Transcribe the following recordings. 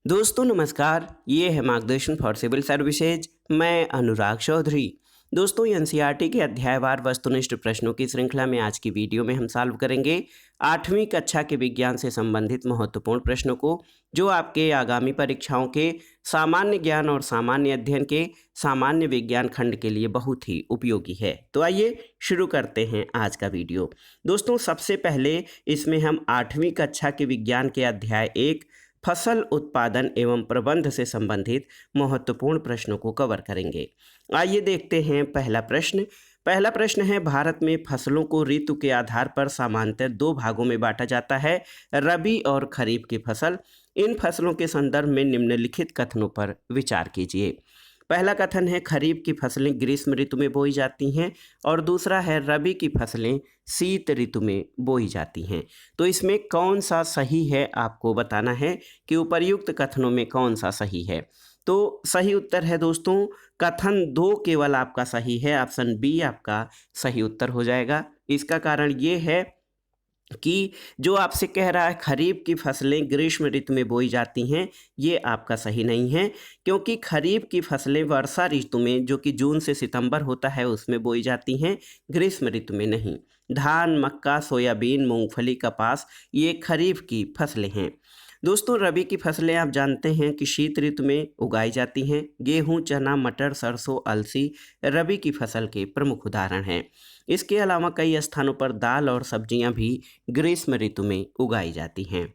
दोस्तों नमस्कार, ये है मार्गदर्शन फॉर सिविल सर्विसेज। मैं अनुराग चौधरी। दोस्तों एनसीईआरटी के अध्यायवार वस्तुनिष्ठ प्रश्नों की श्रृंखला में आज की वीडियो में हम सॉल्व करेंगे 8वीं कक्षा के विज्ञान से संबंधित महत्वपूर्ण प्रश्नों को, जो आपके आगामी परीक्षाओं के सामान्य ज्ञान और सामान्य अध्ययन के सामान्य विज्ञान खंड के लिए बहुत ही उपयोगी है। तो आइए शुरू करते हैं आज का वीडियो। दोस्तों सबसे पहले इसमें हम 8वीं कक्षा के विज्ञान के अध्याय 1 फसल उत्पादन एवं प्रबंध से संबंधित महत्वपूर्ण प्रश्नों को कवर करेंगे। आइए देखते हैं पहला प्रश्न है, भारत में फसलों को ऋतु के आधार पर सामान्यतः दो भागों में बांटा जाता है, रबी और खरीफ की फसल। इन फसलों के संदर्भ में निम्नलिखित कथनों पर विचार कीजिए। पहला कथन है, खरीफ की फसलें ग्रीष्म ऋतु में बोई जाती हैं, और दूसरा है, रबी की फसलें शीत ऋतु में बोई जाती हैं। तो इसमें कौन सा सही है आपको बताना है कि उपर्युक्त कथनों में कौन सा सही है। तो सही उत्तर है दोस्तों, कथन 2 केवल आपका सही है, ऑप्शन बी आपका सही उत्तर हो जाएगा। इसका कारण ये है कि जो आपसे कह रहा है खरीफ की फसलें ग्रीष्म ऋतु में बोई जाती हैं, ये आपका सही नहीं है, क्योंकि खरीफ की फसलें वर्षा ऋतु में, जो कि जून से सितंबर होता है, उसमें बोई जाती हैं, ग्रीष्म ऋतु में नहीं। धान, मक्का, सोयाबीन, मूंगफली, कपास ये खरीफ की फसलें हैं। दोस्तों रबी की फसलें आप जानते हैं कि शीत ऋतु में उगाई जाती हैं। गेहूं, चना, मटर, सरसों, अलसी रबी की फसल के प्रमुख उदाहरण हैं। इसके अलावा कई स्थानों पर दाल और सब्जियां भी ग्रीष्म ऋतु में उगाई जाती हैं।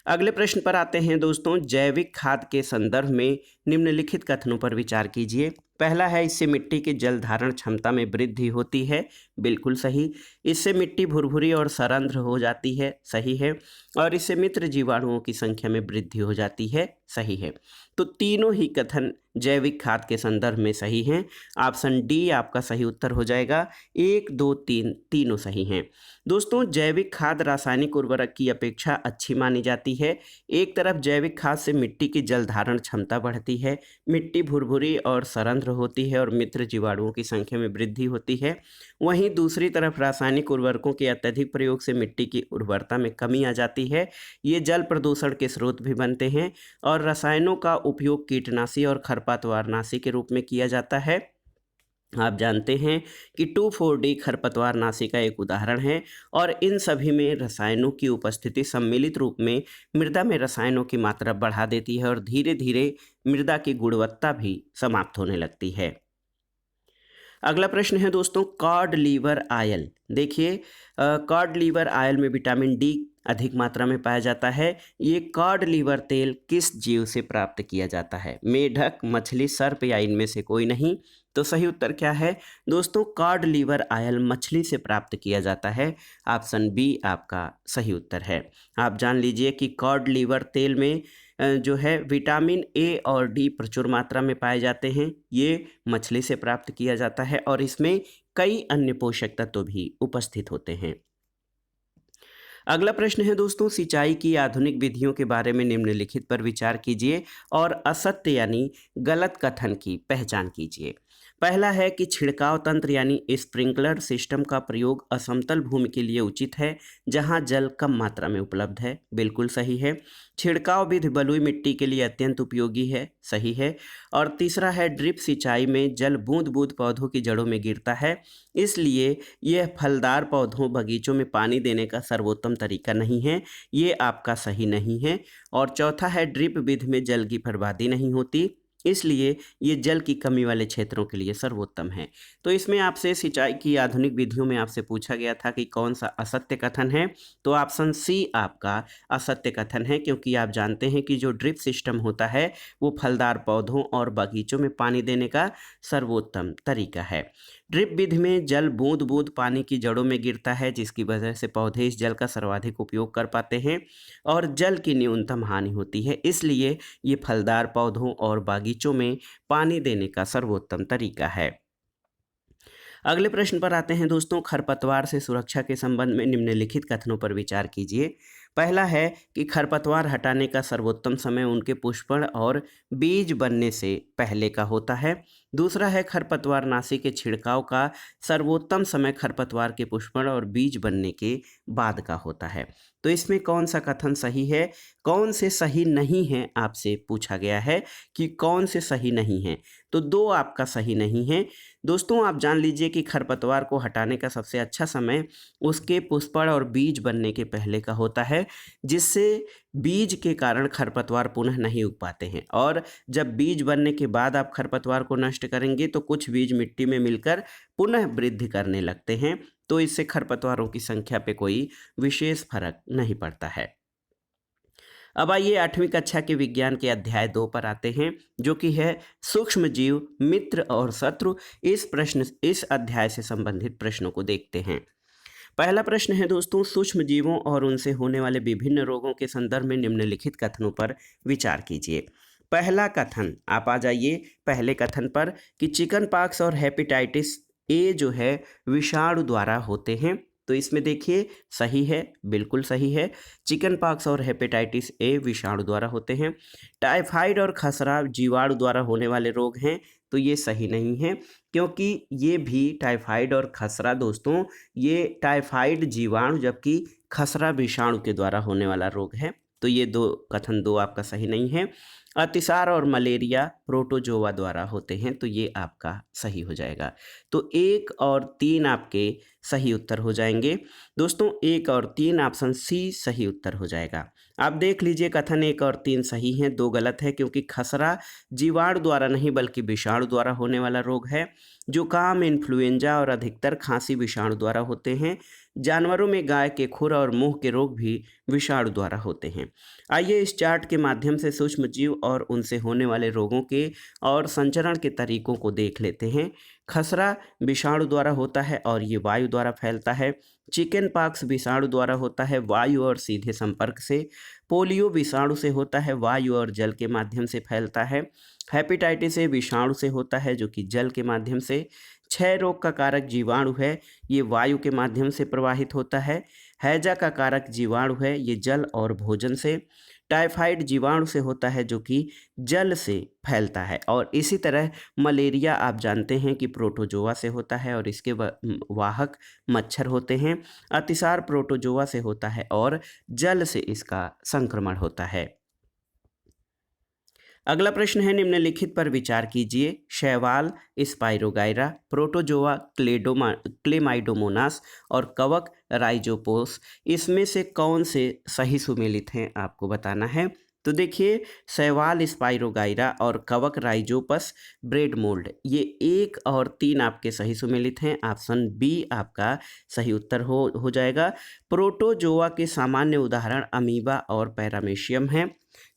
अगले प्रश्न पर आते हैं दोस्तों, जैविक खाद के संदर्भ में निम्नलिखित कथनों पर विचार कीजिए। पहला है, इससे मिट्टी की जल धारण क्षमता में वृद्धि होती है। बिल्कुल सही। इससे मिट्टी भुरभुरी और सरंध्र हो जाती है। सही है। और इससे मित्र जीवाणुओं की संख्या में वृद्धि हो जाती है। सही है। तो तीनों ही कथन जैविक खाद के संदर्भ में सही हैं। ऑप्शन डी आपका सही उत्तर हो जाएगा। 1, 2, 3 तीनों सही हैं। दोस्तों जैविक खाद रासायनिक उर्वरक की अपेक्षा अच्छी मानी जाती है। एक तरफ जैविक खाद से मिट्टी की जल धारण क्षमता बढ़ती है, मिट्टी भुरभुरी और सरंध्र होती है और मित्र जीवाणुओं की संख्या में वृद्धि होती है। वहीं दूसरी तरफ रासायनिक उर्वरकों के अत्यधिक प्रयोग से मिट्टी की उर्वरता में कमी आ जाती है। ये जल प्रदूषण के स्रोत भी बनते हैं, और रसायनों का उपयोग कीटनाशी और खरपतवारनाशी के रूप में किया जाता है। आप जानते हैं कि 2,4-D खरपतवारनाशी का एक उदाहरण है, और इन सभी में रसायनों की उपस्थिति सम्मिलित रूप में मृदा में रसायनों की मात्रा बढ़ा देती है, और धीरे धीरे मृदा की गुणवत्ता भी समाप्त होने लगती है। अगला प्रश्न है दोस्तों, कॉड लीवर आयल। देखिए कॉड लीवर आयल में विटामिन डी अधिक मात्रा में पाया जाता है। ये कॉड लीवर तेल किस जीव से प्राप्त किया जाता है? मेढक, मछली, सर्प या इनमें से कोई नहीं। तो सही उत्तर क्या है दोस्तों? कॉड लीवर आयल मछली से प्राप्त किया जाता है। ऑप्शन बी आपका सही उत्तर है। आप जान लीजिए कि कॉड लीवर तेल में जो है विटामिन ए और डी प्रचुर मात्रा में पाए जाते हैं। ये मछली से प्राप्त किया जाता है, और इसमें कई अन्य पोषक तत्व भी उपस्थित होते हैं। अगला प्रश्न है दोस्तों, सिंचाई की आधुनिक विधियों के बारे में निम्नलिखित पर विचार कीजिए और असत्य यानी गलत कथन की पहचान कीजिए। पहला है कि छिड़काव तंत्र यानी स्प्रिंकलर सिस्टम का प्रयोग असमतल भूमि के लिए उचित है, जहां जल कम मात्रा में उपलब्ध है। बिल्कुल सही है। छिड़काव विधि बलुई मिट्टी के लिए अत्यंत उपयोगी है। सही है। और तीसरा है, ड्रिप सिंचाई में जल बूंद बूंद पौधों की जड़ों में गिरता है, इसलिए यह फलदार पौधों बगीचों में पानी देने का सर्वोत्तम तरीका नहीं है। ये आपका सही नहीं है। और चौथा है, ड्रिप विधि में जल की बर्बादी नहीं होती, इसलिए ये जल की कमी वाले क्षेत्रों के लिए सर्वोत्तम है। तो इसमें आपसे सिंचाई की आधुनिक विधियों में आपसे पूछा गया था कि कौन सा असत्य कथन है, तो ऑप्शन सी आपका असत्य कथन है, क्योंकि आप जानते हैं कि जो ड्रिप सिस्टम होता है वो फलदार पौधों और बगीचों में पानी देने का सर्वोत्तम तरीका है। ड्रिप विधि में जल बूंद बूंद पानी की जड़ों में गिरता है, जिसकी वजह से पौधे इस जल का सर्वाधिक उपयोग कर पाते हैं और जल की न्यूनतम हानि होती है, इसलिए ये फलदार पौधों और बागीचों में पानी देने का सर्वोत्तम तरीका है। अगले प्रश्न पर आते हैं दोस्तों, खरपतवार से सुरक्षा के संबंध में निम्नलिखित कथनों पर विचार कीजिए। पहला है कि खरपतवार हटाने का सर्वोत्तम समय उनके पुष्पण और बीज बनने से पहले का होता है। दूसरा है खरपतवारनाशी के छिड़काव का सर्वोत्तम समय खरपतवार के पुष्पण और बीज बनने के बाद का होता है। तो इसमें कौन सा कथन सही है, कौन से सही नहीं है, आपसे पूछा गया है कि कौन से सही नहीं है। तो दो आपका सही नहीं है। दोस्तों आप जान लीजिए कि खरपतवार को हटाने का सबसे अच्छा समय उसके पुष्पण और बीज बनने के पहले का होता है, जिससे बीज के कारण खरपतवार पुनः नहीं उग पाते हैं। और जब बीज बनने के बाद आप खरपतवार को नष्ट करेंगे तो कुछ बीज मिट्टी में मिलकर पुनः वृद्धि करने लगते हैं, तो इससे खरपतवारों की संख्या पे कोई विशेष फर्क नहीं पड़ता है। अब आइए 8वीं कक्षा के विज्ञान के अध्याय 2 पर आते हैं, जो कि है सूक्ष्म जीव, मित्र और शत्रु। इस अध्याय से संबंधित प्रश्नों को देखते हैं। पहला प्रश्न है दोस्तों, सूक्ष्म जीवों और उनसे होने वाले विभिन्न रोगों के संदर्भ में निम्नलिखित कथनों पर विचार कीजिए। पहला कथन, आप आ जाइए पहले कथन पर कि चिकन पॉक्स और हेपेटाइटिस ए जो है विषाणु द्वारा होते हैं। तो इसमें देखिए सही है, बिल्कुल सही है। चिकन पॉक्स और हेपेटाइटिस ए विषाणु द्वारा होते हैं। टाइफाइड और खसरा जीवाणु द्वारा होने वाले रोग हैं, तो ये सही नहीं है, क्योंकि ये भी टाइफाइड और खसरा दोस्तों, ये टाइफाइड जीवाणु जबकि खसरा विषाणु के द्वारा होने वाला रोग है। तो ये कथन दो आपका सही नहीं है। अतिसार और मलेरिया प्रोटोजोआ द्वारा होते हैं, तो ये आपका सही हो जाएगा। तो 1 और 3 आपके सही उत्तर हो जाएंगे। दोस्तों 1 और 3 ऑप्शन सी सही उत्तर हो जाएगा। आप देख लीजिए कथन 1 और 3 सही हैं, 2 गलत है, क्योंकि खसरा जीवाणु द्वारा नहीं बल्कि विषाणु द्वारा होने वाला रोग है। जुकाम, इन्फ्लुएंजा और अधिकतर खांसी विषाणु द्वारा होते हैं। जानवरों में गाय के खुर और मुंह के रोग भी विषाणु द्वारा होते हैं। आइए इस चार्ट के माध्यम से सूक्ष्म जीव और उनसे होने वाले रोगों के और संचरण के तरीकों को देख लेते हैं। खसरा विषाणु द्वारा होता है और ये वायु द्वारा फैलता है। चिकन पॉक्स विषाणु द्वारा होता है वायु और सीधे संपर्क से। पोलियो विषाणु से होता है, वायु और जल के माध्यम से फैलता है। हेपेटाइटिस ए विषाणु से होता है जो कि जल के माध्यम से। क्षय रोग का कारक जीवाणु है, ये वायु के माध्यम से प्रवाहित होता है। हैजा का कारक जीवाणु है, ये जल और भोजन से। टाइफाइड जीवाणु से होता है जो कि जल से फैलता है। और इसी तरह मलेरिया आप जानते हैं कि प्रोटोजोआ से होता है और इसके वाहक मच्छर होते हैं। अतिसार प्रोटोजोआ से होता है और जल से इसका संक्रमण होता है। अगला प्रश्न है, निम्नलिखित पर विचार कीजिए। शैवाल, स्पाइरोगाइरा, प्रोटोजोआ, क्लेमाइडोमोनास और कवक राइजोपोस, इसमें से कौन से सही सुमेलित हैं आपको बताना है। तो देखिए शैवाल, स्पाइरोगाइरा और कवक राइजोपस, ब्रेड मोल्ड, ये 1 और 3 आपके सही सुमेलित हैं। ऑप्शन बी आपका सही उत्तर हो जाएगा। प्रोटोजोआ के सामान्य उदाहरण अमीबा और पैरामीशियम हैं।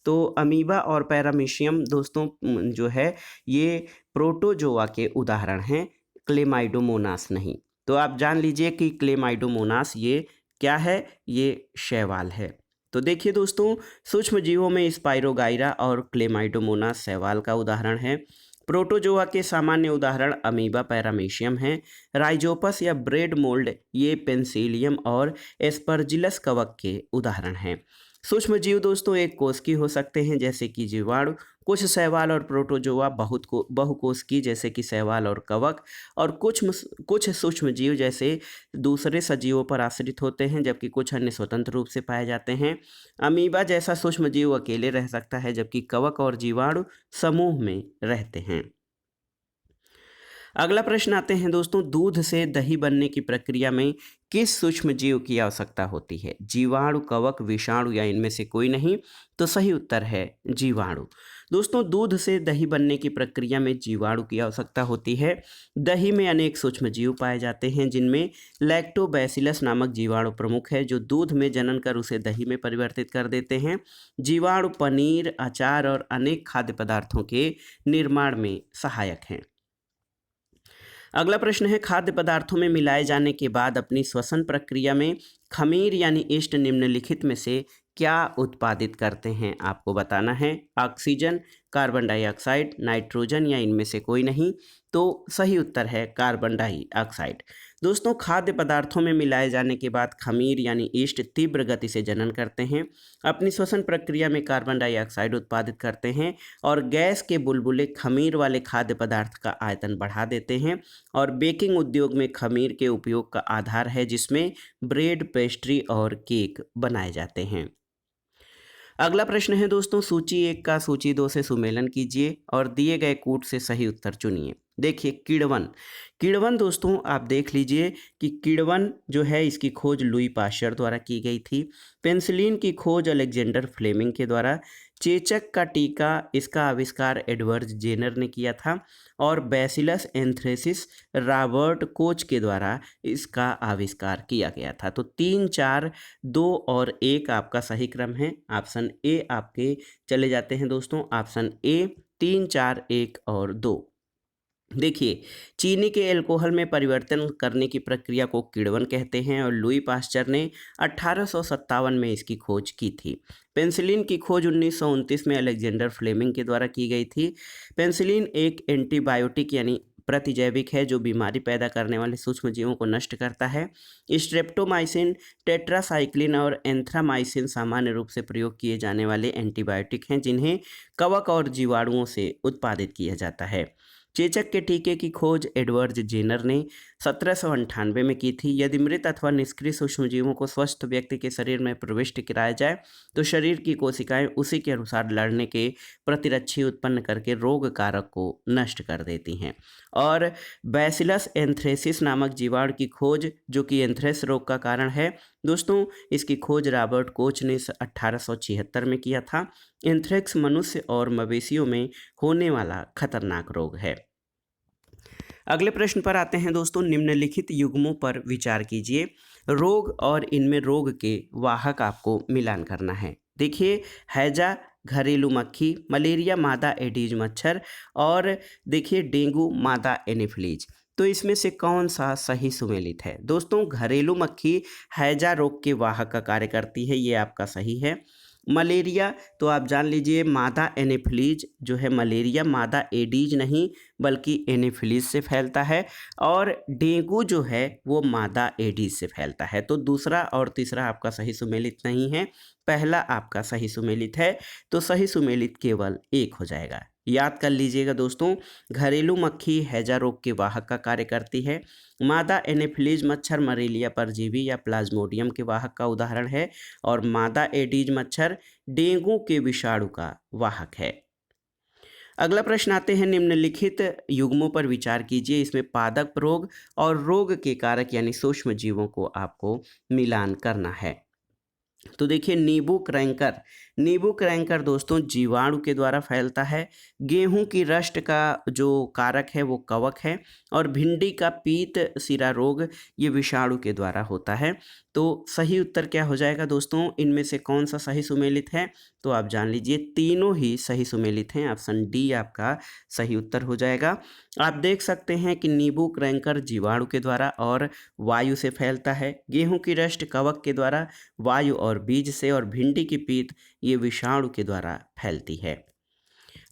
तो अमीबा और पैरामीशियम दोस्तों जो है ये प्रोटोजोआ के उदाहरण हैं, क्लेमाइडोमोनास नहीं। तो आप जान लीजिए कि क्लेमाइडोमोनास ये क्या है, ये शैवाल है। तो देखिए दोस्तों सूक्ष्म जीवों में स्पाइरोगाइरा और क्लेमाइडोमोनास शैवाल का उदाहरण है। प्रोटोजोआ के सामान्य उदाहरण अमीबा, पैरामीशियम हैं। राइजोपस या ब्रेड मोल्ड ये पेंसिलियम और एस्परजिलस कवक के उदाहरण हैं। सूक्ष्म जीव दोस्तों एक कोशिकीय हो सकते हैं जैसे कि जीवाणु। कुछ शैवाल और प्रोटोजोआ बहुकोशिकीय जैसे कि शैवाल और कवक। और कुछ सूक्ष्म जीव जैसे दूसरे सजीवों पर आश्रित होते हैं, जबकि कुछ अन्य स्वतंत्र रूप से पाए जाते हैं। अमीबा जैसा सूक्ष्म जीव अकेले रह सकता है, जबकि कवक और जीवाणु समूह में रहते हैं। अगला प्रश्न आते हैं दोस्तों, दूध से दही बनने की प्रक्रिया में किस सूक्ष्म जीव की आवश्यकता होती है? जीवाणु, कवक, विषाणु या इनमें से कोई नहीं? तो सही उत्तर है जीवाणु। दोस्तों दूध से दही बनने की प्रक्रिया में जीवाणु की आवश्यकता होती है। दही में अनेक सूक्ष्म जीव पाए जाते हैं, जिनमें लैक्टोबैसिलस नामक जीवाणु प्रमुख है, जो दूध में जनन कर उसे दही में परिवर्तित कर देते हैं। जीवाणु पनीर, अचार और अनेक खाद्य पदार्थों के निर्माण में सहायक हैं। अगला प्रश्न है, खाद्य पदार्थों में मिलाए जाने के बाद अपनी श्वसन प्रक्रिया में खमीर यानी ईस्ट निम्नलिखित में से क्या उत्पादित करते हैं? आपको बताना है। ऑक्सीजन, कार्बन डाइऑक्साइड, नाइट्रोजन या इनमें से कोई नहीं? तो सही उत्तर है कार्बन डाइऑक्साइड। दोस्तों खाद्य पदार्थों में मिलाए जाने के बाद खमीर यानी ईस्ट तीव्र गति से जनन करते हैं, अपनी श्वसन प्रक्रिया में कार्बन डाइऑक्साइड उत्पादित करते हैं और गैस के बुलबुले खमीर वाले खाद्य पदार्थ का आयतन बढ़ा देते हैं और बेकिंग उद्योग में खमीर के उपयोग का आधार है, जिसमें ब्रेड, पेस्ट्री और केक बनाए जाते हैं। अगला प्रश्न है दोस्तों, सूची 1 का सूची 2 से सुमेलन कीजिए और दिए गए कूट से सही उत्तर चुनिए। देखिए किण्वन, किण्वन दोस्तों आप देख लीजिए कि किण्वन जो है इसकी खोज लुई पाश्चर द्वारा की गई थी। पेनिसिलिन की खोज अलेक्जेंडर फ्लेमिंग के द्वारा। चेचक का टीका इसका आविष्कार एडवर्ड जेनर ने किया था और बैसिलस एंथ्रेसिस रॉबर्ट कोच के द्वारा इसका आविष्कार किया गया था। तो 3, 4, 2 और 1 आपका सही क्रम है। ऑप्शन ए आपके चले जाते हैं दोस्तों, ऑप्शन ए 3, 4, 1 और 2। देखिए चीनी के अल्कोहल में परिवर्तन करने की प्रक्रिया को किण्वन कहते हैं और लुई पाश्चर ने 1857 में इसकी खोज की थी। पेनिसिलिन की खोज 1929 में अलेक्जेंडर फ्लेमिंग के द्वारा की गई थी। पेनिसिलिन एक एंटीबायोटिक यानी प्रतिजैविक है जो बीमारी पैदा करने वाले सूक्ष्मजीवों को नष्ट करता है। स्ट्रेप्टोमाइसिन, टेट्रासाइक्लिन और एंथ्रामाइसिन सामान्य रूप से प्रयोग किए जाने वाले एंटीबायोटिक हैं जिन्हें कवक और जीवाणुओं से उत्पादित किया जाता है। चेचक के टीके की खोज एडवर्ड जेनर ने 1798 में की थी। यदि मृत अथवा निष्क्रिय सूक्ष्मजीवों को स्वस्थ व्यक्ति के शरीर में प्रविष्ट कराया जाए तो शरीर की कोशिकाएं उसी के अनुसार लड़ने के प्रतिरक्षी उत्पन्न करके रोग कारक को नष्ट कर देती हैं। और बैसिलस एंथ्रेसिस नामक जीवाणु की खोज जो कि एंथ्रेस रोग का कारण है दोस्तों, इसकी खोज रॉबर्ट कोच ने 1876 में किया था। एंथ्रेक्स मनुष्य और मवेशियों में होने वाला खतरनाक रोग है। अगले प्रश्न पर आते हैं दोस्तों, निम्नलिखित युग्मों पर विचार कीजिए। रोग और इनमें रोग के वाहक आपको मिलान करना है। देखिए हैजा घरेलू मक्खी, मलेरिया मादा एडीज मच्छर और देखिए डेंगू मादा एनोफिलीज। तो इसमें से कौन सा सही सुमेलित है? दोस्तों घरेलू मक्खी हैजा रोग के वाहक का कार्य करती है, ये आपका सही है। मलेरिया तो आप जान लीजिए मादा एनोफिलीज जो है मलेरिया मादा एडीज नहीं बल्कि एनोफिलीज से फैलता है और डेंगू जो है वो मादा एडीज से फैलता है। तो दूसरा और तीसरा आपका सही सुमेलित नहीं है, पहला आपका सही सुमेलित है। तो सही सुमेलित केवल 1 हो जाएगा। याद कर लीजिएगा दोस्तों, घरेलू मक्खी हैजा रोग के वाहक का कार्य करती है। मादा एनोफिलीज मच्छर मलेरिया परजीवी या प्लाज्मोडियम के वाहक का उदाहरण है और मादा एडीज मच्छर डेंगू के विषाणु का वाहक है। अगला प्रश्न आते हैं, निम्नलिखित युग्मों पर विचार कीजिए। इसमें पादप रोग और रोग के कारक यानी सूक्ष्म जीवों को आपको मिलान करना है। तो देखिए नींबू क्रैंकर दोस्तों जीवाणु के द्वारा फैलता है। गेहूं की रस्ट का जो कारक है वो कवक है और भिंडी का पीत सिरा रोग ये विषाणु के द्वारा होता है। तो सही उत्तर क्या हो जाएगा दोस्तों, इनमें से कौन सा सही सुमेलित है? तो आप जान लीजिए तीनों ही सही सुमेलित हैं। ऑप्शन डी आपका सही उत्तर हो जाएगा। आप देख सकते हैं कि नींबू क्रैंकर जीवाणु के द्वारा और वायु से फैलता है, गेहूं की रस्ट कवक के द्वारा, वायु और बीज से, और भिंडी की पीत ये विषाणु के द्वारा फैलती है।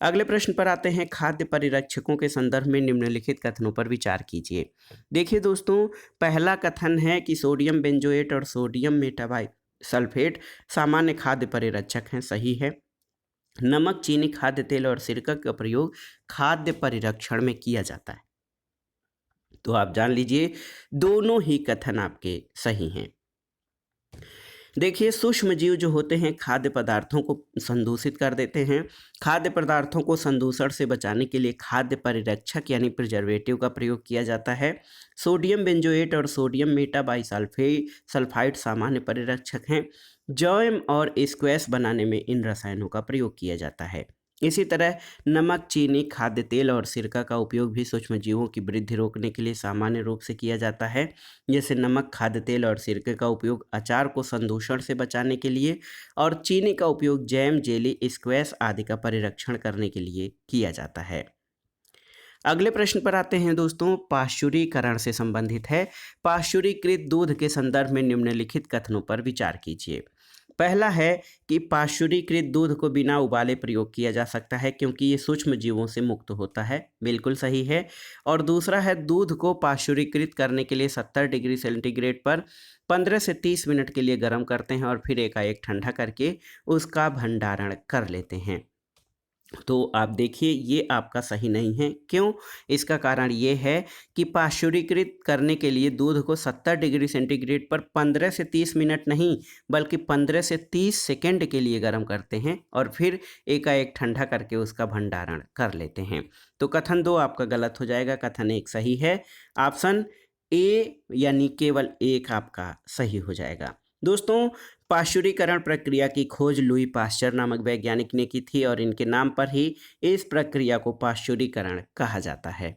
अगले प्रश्न पर आते हैं, खाद्य परिरक्षकों के संदर्भ में निम्नलिखित कथनों पर विचार कीजिए। देखिए दोस्तों पहला कथन है कि सोडियम बेंजोएट और सोडियम मेटाबाइसल्फेट सामान्य खाद्य परिरक्षक हैं, सही है। नमक, चीनी, खाद्य तेल और सिरका का प्रयोग खाद्य परिरक्षण में किया जाता है। तो आप जान लीजिए दोनों ही कथन आपके सही हैं। देखिए सूक्ष्म जीव जो होते हैं खाद्य पदार्थों को संदूषित कर देते हैं। खाद्य पदार्थों को संदूषण से बचाने के लिए खाद्य परिरक्षक यानी प्रिजर्वेटिव का प्रयोग किया जाता है। सोडियम बेंजोएट और सोडियम मेटाबाइसल्फाइड सामान्य परिरक्षक हैं। जैम और स्क्वैश बनाने में इन रसायनों का प्रयोग किया जाता है। इसी तरह नमक, चीनी, खाद्य तेल और सिरका का उपयोग भी सूक्ष्म जीवों की वृद्धि रोकने के लिए सामान्य रूप से किया जाता है। जैसे नमक, खाद्य तेल और सिरके का उपयोग अचार को संदूषण से बचाने के लिए और चीनी का उपयोग जैम, जेली, स्क्वैश आदि का परिरक्षण करने के लिए किया जाता है। अगले प्रश्न पर आते हैं दोस्तों, पाश्चुरीकरण से संबंधित है। पाश्चुरीकृत दूध के संदर्भ में निम्नलिखित कथनों पर विचार कीजिए। पहला है कि पाश्चुरीकृत दूध को बिना उबाले प्रयोग किया जा सकता है क्योंकि ये सूक्ष्म जीवों से मुक्त होता है, बिल्कुल सही है। और दूसरा है दूध को पाश्चुरीकृत करने के लिए 70 डिग्री सेंटीग्रेड पर 15 से 30 मिनट के लिए गर्म करते हैं और फिर एकाएक ठंडा करके उसका भंडारण कर लेते हैं। तो आप देखिए ये आपका सही नहीं है। क्यों? इसका कारण ये है कि पाश्चुरीकृत करने के लिए दूध को 70 डिग्री सेंटीग्रेड पर 15 से 30 मिनट नहीं बल्कि 15 से 30 सेकंड के लिए गर्म करते हैं और फिर एकाएक ठंडा करके उसका भंडारण कर लेते हैं। तो कथन 2 आपका गलत हो जाएगा, कथन 1 सही है। ऑप्शन ए यानी केवल 1 आपका सही हो जाएगा। दोस्तों, पाश्चुरीकरण प्रक्रिया की खोज लुई पाश्चर नामक वैज्ञानिक ने की थी और इनके नाम पर ही इस प्रक्रिया को पाश्चुरीकरण कहा जाता है।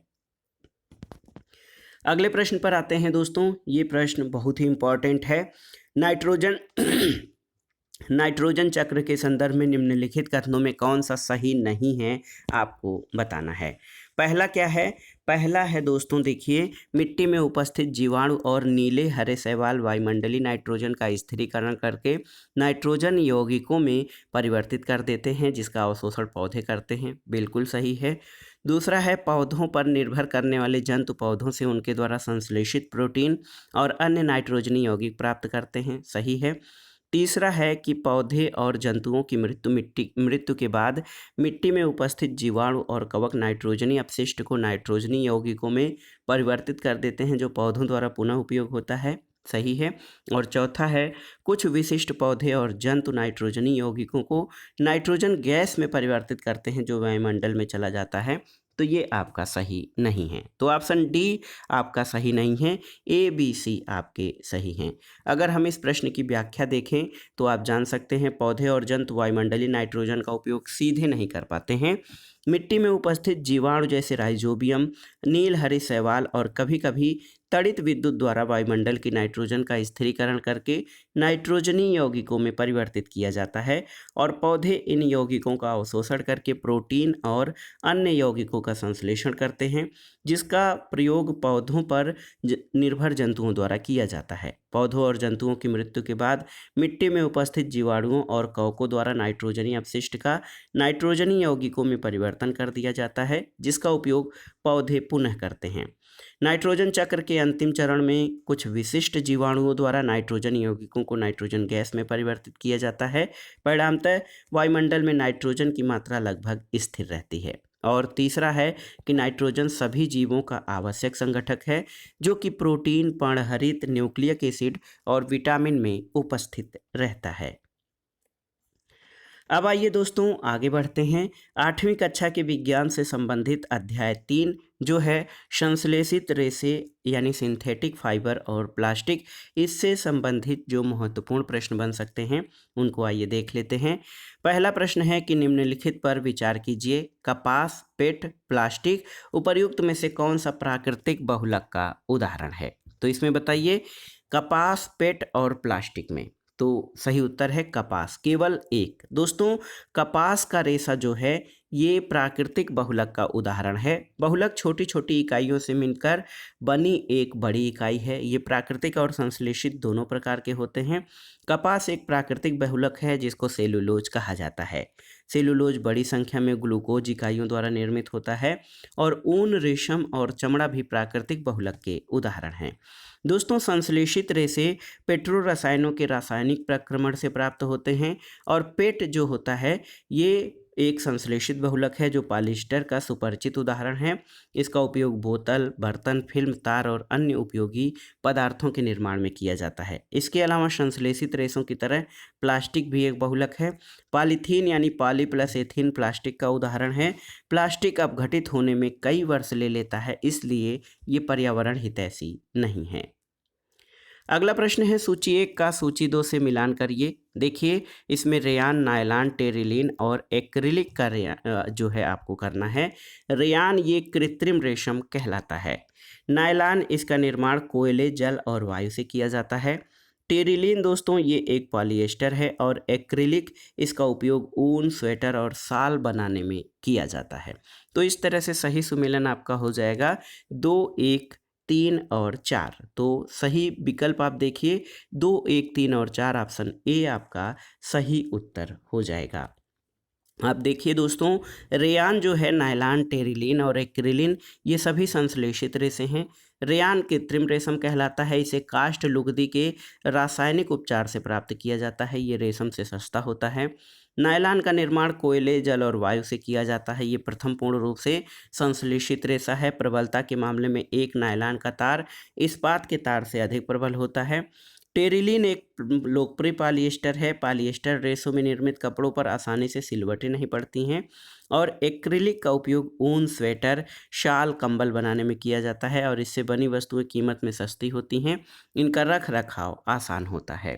अगले प्रश्न पर आते हैं दोस्तों। ये प्रश्न बहुत ही इंपॉर्टेंट है। नाइट्रोजन नाइट्रोजन चक्र के संदर्भ में निम्नलिखित कथनों में कौन सा सही नहीं है आपको बताना है। पहला क्या है? पहला है दोस्तों देखिए, मिट्टी में उपस्थित जीवाणु और नीले हरे शैवाल वायुमंडलीय नाइट्रोजन का स्थिरीकरण करके नाइट्रोजन यौगिकों में परिवर्तित कर देते हैं जिसका अवशोषण पौधे करते हैं, बिल्कुल सही है। दूसरा है पौधों पर निर्भर करने वाले जंतु पौधों से उनके द्वारा संश्लेषित प्रोटीन और अन्य नाइट्रोजनी यौगिक प्राप्त करते हैं, सही है। तीसरा है कि पौधे और जंतुओं की मृत्यु के बाद मिट्टी में उपस्थित जीवाणु और कवक नाइट्रोजनी अपशिष्ट को नाइट्रोजनी यौगिकों में परिवर्तित कर देते हैं जो पौधों द्वारा पुनः उपयोग होता है, सही है। और चौथा है कुछ विशिष्ट पौधे और जंतु नाइट्रोजनी यौगिकों को नाइट्रोजन गैस में परिवर्तित करते हैं जो वायुमंडल में चला जाता है, तो ये आपका सही नहीं है। तो ऑप्शन डी आपका सही नहीं है, ए बी सी आपके सही हैं। अगर हम इस प्रश्न की व्याख्या देखें तो आप जान सकते हैं पौधे और जंतु वायुमंडलीय नाइट्रोजन का उपयोग सीधे नहीं कर पाते हैं। मिट्टी में उपस्थित जीवाणु जैसे राइजोबियम, नील हरे शैवाल और कभी कभी तड़ित विद्युत द्वारा वायुमंडल की नाइट्रोजन का स्थिरीकरण करके नाइट्रोजनी यौगिकों में परिवर्तित किया जाता है और पौधे इन यौगिकों का अवशोषण करके प्रोटीन और अन्य यौगिकों का संश्लेषण करते हैं जिसका प्रयोग पौधों पर निर्भर जंतुओं द्वारा किया जाता है। पौधों और जंतुओं की मृत्यु के बाद मिट्टी में उपस्थित जीवाणुओं और कवकों द्वारा नाइट्रोजनी अपशिष्ट का नाइट्रोजनी यौगिकों में परिवर्तन कर दिया जाता है जिसका उपयोग पौधे पुनः करते हैं। नाइट्रोजन चक्र के अंतिम चरण में कुछ विशिष्ट जीवाणुओं द्वारा नाइट्रोजन यौगिकों को नाइट्रोजन गैस में परिवर्तित किया जाता है। परिणामतः वायुमंडल में नाइट्रोजन की मात्रा लगभग स्थिर रहती है। और तीसरा है कि नाइट्रोजन सभी जीवों का आवश्यक संगठक है जो कि प्रोटीन, पर्णहरित, न्यूक्लिक एसिड और विटामिन में उपस्थित रहता है। अब आइए दोस्तों आगे बढ़ते हैं। 8वीं कक्षा के विज्ञान से संबंधित अध्याय 3 जो है संश्लेषित रेशे यानी सिंथेटिक फाइबर और प्लास्टिक, इससे संबंधित जो महत्वपूर्ण प्रश्न बन सकते हैं उनको आइए देख लेते हैं। पहला प्रश्न है कि निम्नलिखित पर विचार कीजिए। कपास, पेट, प्लास्टिक उपर्युक्त में से कौन सा प्राकृतिक बहुलक का उदाहरण है? तो इसमें बताइए कपास, पेट और प्लास्टिक में, तो सही उत्तर है कपास, केवल एक। दोस्तों कपास का रेशा जो है ये प्राकृतिक बहुलक का उदाहरण है। बहुलक छोटी छोटी इकाइयों से मिलकर बनी एक बड़ी इकाई है। ये प्राकृतिक और संश्लेषित दोनों प्रकार के होते हैं। कपास एक प्राकृतिक बहुलक है जिसको सेलुलोज कहा जाता है। सेलुलोज बड़ी संख्या में ग्लूकोज इकाइयों द्वारा निर्मित होता है और ऊन, रेशम और चमड़ा भी प्राकृतिक बहुलक के उदाहरण हैं। दोस्तों संश्लेषित रेशे पेट्रो रसायनों के रासायनिक प्रक्रमण से प्राप्त होते हैं और पेट जो होता है ये एक संश्लेषित बहुलक है जो पॉलिएस्टर का सुपरिचित उदाहरण है। इसका उपयोग बोतल, बर्तन, फिल्म, तार और अन्य उपयोगी पदार्थों के निर्माण में किया जाता है। इसके अलावा संश्लेषित रेशों की तरह प्लास्टिक भी एक बहुलक है। पॉलीथीन यानी पॉली प्लस एथीन प्लास्टिक का उदाहरण है। प्लास्टिक अपघटित होने में कई वर्ष ले लेता है, इसलिए ये पर्यावरण हितैषी नहीं है। अगला प्रश्न है सूची 1 का सूची 2 से मिलान करिए। देखिए इसमें रेयान, नायलॉन, टेरिलीन और एक्रिलिक का जो है आपको करना है। रेयान ये कृत्रिम रेशम कहलाता है। नायलॉन इसका निर्माण कोयले, जल और वायु से किया जाता है। टेरिलीन दोस्तों ये एक पॉलिएस्टर है और एक्रिलिक इसका उपयोग ऊन, स्वेटर और शाल बनाने में किया जाता है। तो इस तरह से सही सुमेलन आपका हो जाएगा 2, 1, 3 और 4। तो सही विकल्प आप देखिए 2, 1, 3 और 4 ऑप्शन ए आपका सही उत्तर हो जाएगा। आप देखिए दोस्तों, रेयान जो है नायलॉन, टेरिलीन और एक्रिलिन ये सभी संश्लेषित रेशे हैं। रेयान कृत्रिम रेशम कहलाता है। इसे काष्ठ लुगदी के रासायनिक उपचार से प्राप्त किया जाता है। ये रेशम से सस्ता होता है। नायलॉन का निर्माण कोयले, जल और वायु से किया जाता है। ये प्रथम पूर्ण रूप से संश्लेषित रेशा है। प्रबलता के मामले में एक नायलॉन का तार इस्पात के तार से अधिक प्रबल होता है। टेरिलीन एक लोकप्रिय पॉलिएस्टर है। पॉलिएस्टर रेशों में निर्मित कपड़ों पर आसानी से सिलवटें नहीं पड़ती हैं। और एक्रिलिक का उपयोग ऊन, स्वेटर, शाल, कंबल बनाने में किया जाता है और इससे बनी वस्तुएं कीमत में सस्ती होती हैं। इनका रख रखाव आसान होता है।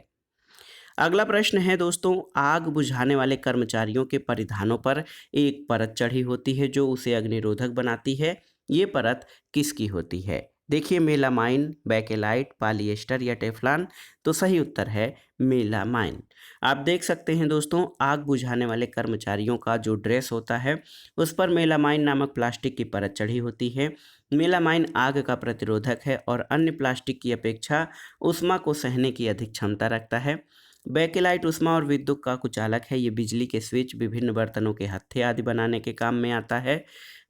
अगला प्रश्न है दोस्तों, आग बुझाने वाले कर्मचारियों के परिधानों पर एक परत चढ़ी होती है जो उसे अग्निरोधक बनाती है। ये परत किसकी होती है? देखिए, मेलामाइन, बेकेलाइट, पॉलिएस्टर या टेफ्लॉन। तो सही उत्तर है मेलामाइन। आप देख सकते हैं दोस्तों, आग बुझाने वाले कर्मचारियों का जो ड्रेस होता है उस पर मेलामाइन नामक प्लास्टिक की परत चढ़ी होती है। मेलामाइन आग का प्रतिरोधक है और अन्य प्लास्टिक की अपेक्षा ऊष्मा को सहने की अधिक क्षमता रखता है। बैकेलाइट ऊष्मा और विद्युत का कुचालक है। ये बिजली के स्विच, विभिन्न बर्तनों के हत्थे आदि बनाने के काम में आता है।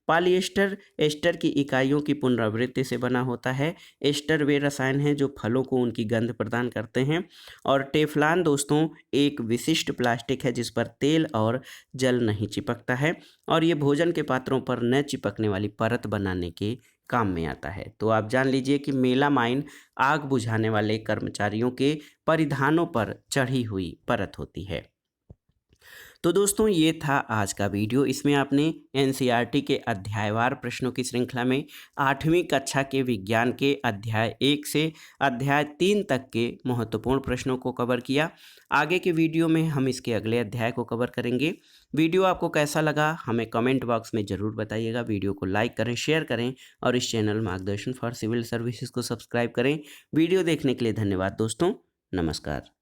पॉलिएस्टर एस्टर की इकाइयों की पुनरावृत्ति से बना होता है। एस्टर वे रसायन हैं जो फलों को उनकी गंध प्रदान करते हैं। और टेफ्लॉन दोस्तों एक विशिष्ट प्लास्टिक है जिस पर तेल और जल नहीं चिपकता है और ये भोजन के पात्रों पर न चिपकने वाली परत बनाने के काम में आता है। तो आप जान लीजिए कि मेलामाइन आग बुझाने वाले कर्मचारियों के परिधानों पर चढ़ी हुई परत होती है। तो दोस्तों ये था आज का वीडियो। इसमें आपने एनसीईआरटी के अध्यायवार प्रश्नों की श्रृंखला में 8वीं कक्षा के विज्ञान के अध्याय 1 से अध्याय 3 तक के महत्वपूर्ण प्रश्नों को कवर किया। आगे के वीडियो में हम इसके अगले अध्याय को कवर करेंगे। वीडियो आपको कैसा लगा हमें कमेंट बॉक्स में ज़रूर बताइएगा। वीडियो को लाइक करें, शेयर करें और इस चैनल मार्गदर्शन फॉर सिविल सर्विसेज को सब्सक्राइब करें। वीडियो देखने के लिए धन्यवाद दोस्तों। नमस्कार।